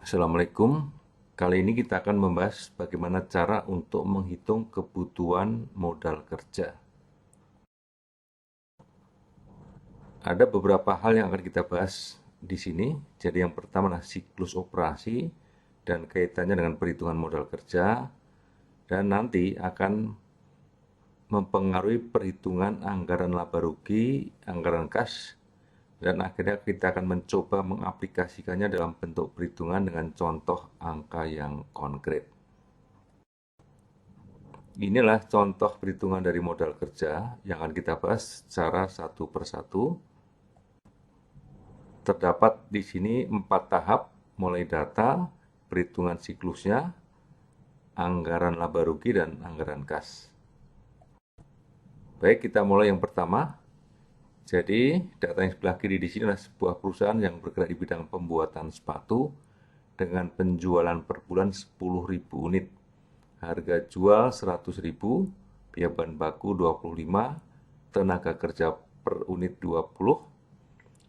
Assalamualaikum. Kali ini kita akan membahas bagaimana cara untuk menghitung kebutuhan modal kerja. Ada beberapa hal yang akan kita bahas di sini. Jadi yang pertama adalah siklus operasi dan kaitannya dengan perhitungan modal kerja, dan nanti akan mempengaruhi perhitungan anggaran laba rugi, anggaran kas, dan akhirnya kita akan mencoba mengaplikasikannya dalam bentuk perhitungan dengan contoh angka yang konkret. Inilah contoh perhitungan dari modal kerja yang akan kita bahas secara satu persatu. Terdapat di sini 4 tahap, mulai data, perhitungan siklusnya, anggaran laba rugi, dan anggaran kas. Baik, kita mulai yang pertama. Jadi, data yang sebelah kiri di sini adalah sebuah perusahaan yang bergerak di bidang pembuatan sepatu dengan penjualan per bulan 10.000 unit. Harga jual 100.000, biaya bahan baku 25, tenaga kerja per unit 20,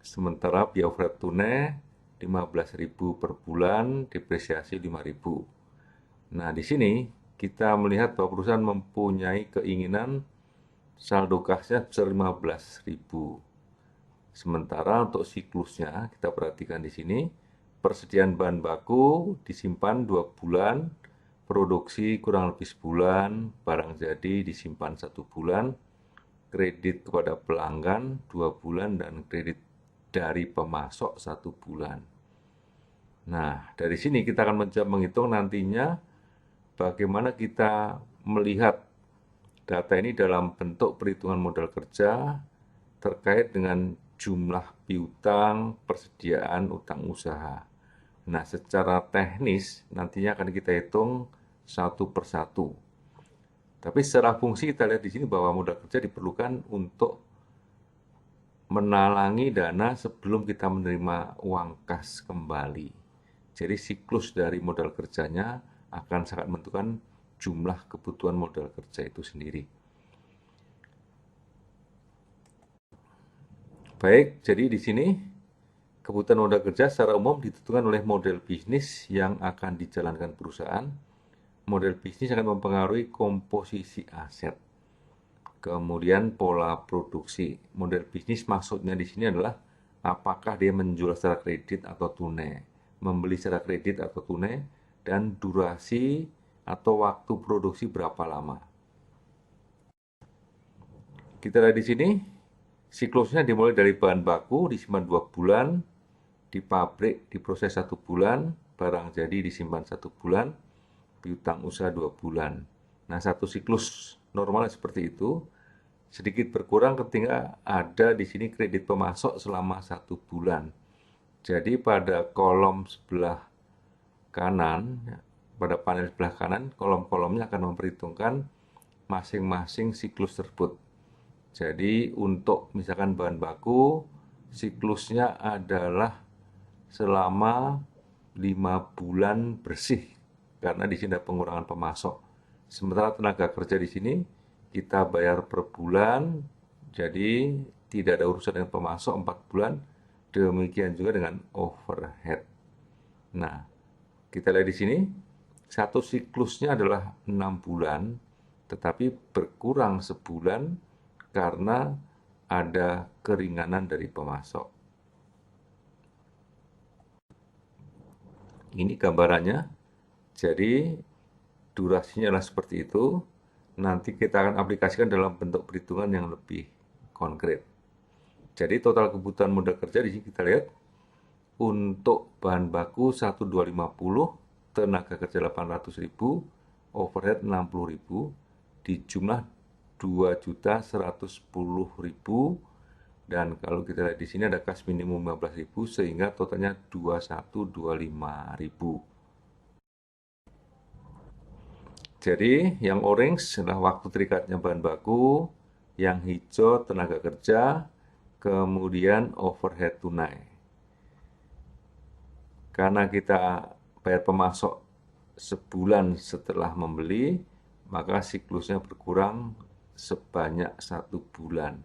sementara biaya overhead tunai 15.000 per bulan, depresiasi 5.000. Nah, di sini kita melihat bahwa perusahaan mempunyai keinginan saldo kasnya sebesar 15.000. Sementara untuk siklusnya kita perhatikan di sini, persediaan bahan baku disimpan 2 bulan, produksi kurang lebih sebulan, barang jadi disimpan 1 bulan, kredit kepada pelanggan 2 bulan, dan kredit dari pemasok 1 bulan. Nah, dari sini kita akan mencoba menghitung nantinya bagaimana kita melihat data ini dalam bentuk perhitungan modal kerja terkait dengan jumlah piutang, persediaan utang usaha. Nah, secara teknis nantinya akan kita hitung satu persatu. Tapi secara fungsi kita lihat di sini bahwa modal kerja diperlukan untuk menalangi dana sebelum kita menerima uang kas kembali. Jadi siklus dari modal kerjanya akan sangat menentukan jumlah kebutuhan modal kerja itu sendiri. Baik, jadi di sini kebutuhan modal kerja secara umum ditentukan oleh model bisnis yang akan dijalankan perusahaan. Model bisnis akan mempengaruhi komposisi aset, kemudian pola produksi. Model bisnis maksudnya di sini adalah apakah dia menjual secara kredit atau tunai, membeli secara kredit atau tunai, dan durasi atau waktu produksi berapa lama. Kita lihat di sini, siklusnya dimulai dari bahan baku disimpan 2 bulan, di pabrik diproses 1 bulan, barang jadi disimpan 1 bulan, piutang usaha 2 bulan. Nah, satu siklus normalnya seperti itu, sedikit berkurang ketika ada di sini kredit pemasok selama 1 bulan. Jadi pada kolom sebelah kanan, pada panel sebelah kanan, kolom-kolomnya akan memperhitungkan masing-masing siklus tersebut. Jadi untuk misalkan bahan baku, siklusnya adalah selama 5 bulan bersih, karena di sini ada pengurangan pemasok. Sementara tenaga kerja di sini kita bayar per bulan, jadi tidak ada urusan dengan pemasok 4 bulan, demikian juga dengan overhead. Nah, kita lihat di sini, satu siklusnya adalah 6 bulan, tetapi berkurang sebulan karena ada keringanan dari pemasok. Ini gambarannya. Jadi durasinya adalah seperti itu. Nanti kita akan aplikasikan dalam bentuk perhitungan yang lebih konkret. Jadi total kebutuhan modal kerja di sini kita lihat untuk bahan baku 1.250, tenaga kerja 800.000, overhead 60.000, di jumlah 2.110.000, dan kalau kita lihat di sini ada kas minimum 15.000 sehingga totalnya 2125.000. Jadi yang orange adalah waktu terikatnya bahan baku, yang hijau tenaga kerja, kemudian overhead tunai. Karena kita bayar pemasok sebulan setelah membeli, maka siklusnya berkurang sebanyak 1 bulan.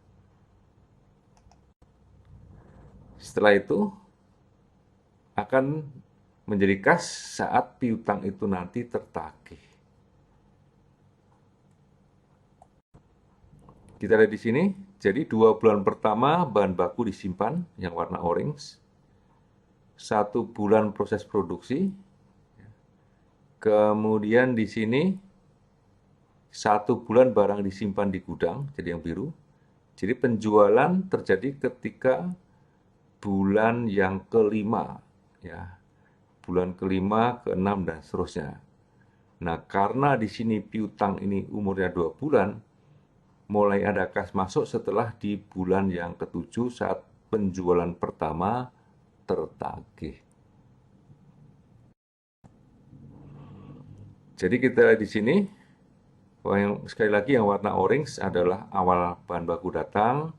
Setelah itu akan menjadi kas saat piutang itu nanti tertagih. Kita lihat di sini, jadi 2 bulan pertama bahan baku disimpan yang warna orange, 1 bulan proses produksi, kemudian di sini 1 bulan barang disimpan di gudang, jadi yang biru. Jadi penjualan terjadi ketika bulan yang kelima, ya, bulan kelima, keenam dan seterusnya. Nah, karena di sini piutang ini umurnya 2 bulan, mulai ada kas masuk setelah di bulan yang ketujuh saat penjualan pertama tertagih. Jadi kita lihat di sini, sekali lagi yang warna orange adalah awal bahan baku datang,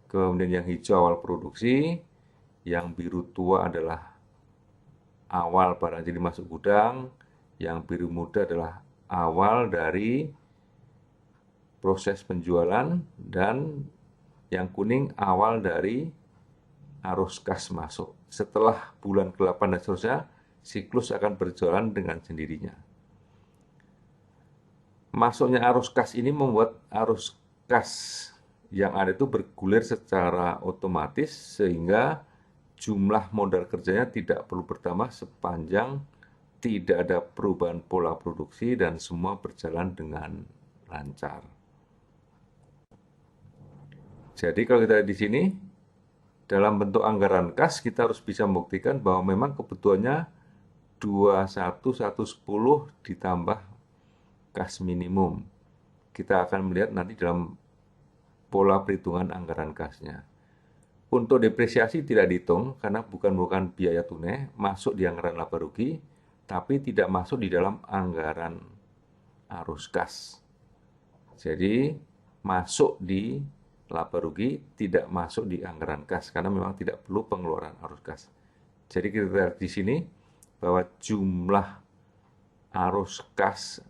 kemudian yang hijau awal produksi, yang biru tua adalah awal barang jadi masuk gudang, yang biru muda adalah awal dari proses penjualan, dan yang kuning awal dari arus kas masuk. Setelah bulan ke-8 dan seterusnya, siklus akan berjalan dengan sendirinya. Masuknya arus kas ini membuat arus kas yang ada itu bergulir secara otomatis sehingga jumlah modal kerjanya tidak perlu bertambah sepanjang tidak ada perubahan pola produksi dan semua berjalan dengan lancar. Jadi kalau kita lihat di sini, dalam bentuk anggaran kas kita harus bisa membuktikan bahwa memang kebutuhannya 21.110 ditambah kas minimum. Kita akan melihat nanti dalam pola perhitungan anggaran kasnya. Untuk depresiasi tidak dihitung karena bukan biaya tunai, masuk di anggaran laba rugi, tapi tidak masuk di dalam anggaran arus kas. Jadi masuk di laba rugi, tidak masuk di anggaran kas karena memang tidak perlu pengeluaran arus kas. Jadi kita lihat di sini bahwa jumlah arus kas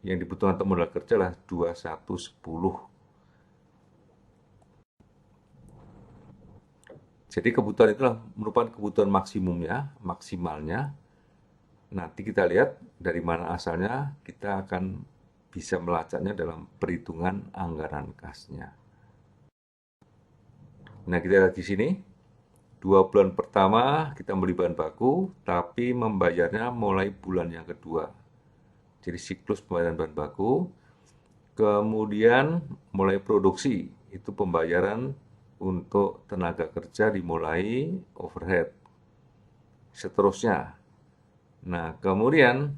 yang dibutuhkan untuk modal kerja adalah 2110. Jadi kebutuhan itulah merupakan kebutuhan maksimalnya. Nanti kita lihat dari mana asalnya, kita akan bisa melacaknya dalam perhitungan anggaran kasnya. Nah, kita lihat di sini, 2 bulan pertama kita beli bahan baku, tapi membayarnya mulai bulan yang kedua. Jadi siklus pembayaran bahan baku, kemudian mulai produksi, itu pembayaran untuk tenaga kerja dimulai overhead. Seterusnya. Nah, kemudian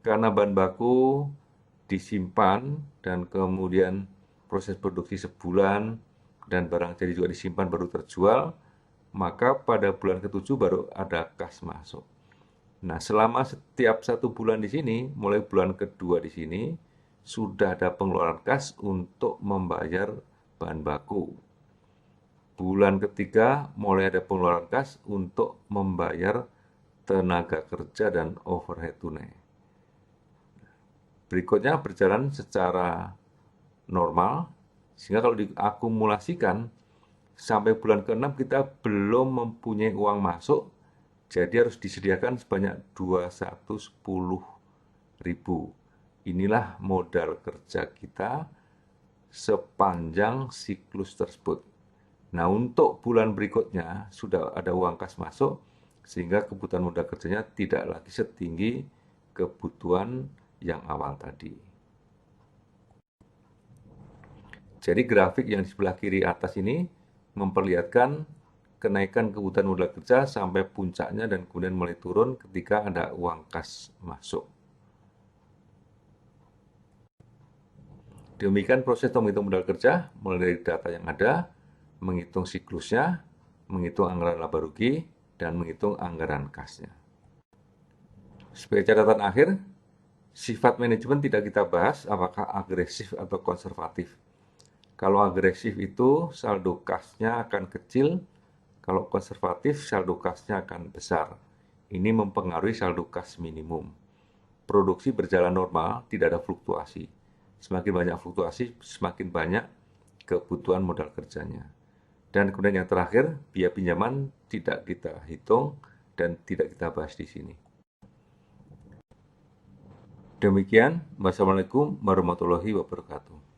karena bahan baku disimpan dan kemudian proses produksi sebulan dan barang jadi juga disimpan baru terjual, maka pada bulan ke-7 baru ada kas masuk. Nah, selama setiap 1 bulan di sini, mulai bulan kedua di sini, sudah ada pengeluaran kas untuk membayar bahan baku. Bulan ketiga, mulai ada pengeluaran kas untuk membayar tenaga kerja dan overhead tunai. Berikutnya berjalan secara normal, sehingga kalau diakumulasikan, sampai bulan ke-6 kita belum mempunyai uang masuk, jadi harus disediakan sebanyak 2110.000. Inilah modal kerja kita sepanjang siklus tersebut. Nah, untuk bulan berikutnya sudah ada uang kas masuk, sehingga kebutuhan modal kerjanya tidak lagi setinggi kebutuhan yang awal tadi. Jadi grafik yang di sebelah kiri atas ini memperlihatkan kenaikan kebutuhan modal kerja sampai puncaknya dan kemudian mulai turun ketika ada uang kas masuk. Demikian proses menghitung modal kerja, mulai dari data yang ada, menghitung siklusnya, menghitung anggaran laba rugi, dan menghitung anggaran kasnya. Sebagai catatan akhir, sifat manajemen tidak kita bahas apakah agresif atau konservatif. Kalau agresif itu saldo kasnya akan kecil, kalau konservatif saldo kasnya akan besar. Ini mempengaruhi saldo kas minimum. Produksi berjalan normal, tidak ada fluktuasi. Semakin banyak fluktuasi, semakin banyak kebutuhan modal kerjanya. Dan kemudian yang terakhir, biaya pinjaman tidak kita hitung dan tidak kita bahas di sini. Demikian, wassalamualaikum warahmatullahi wabarakatuh.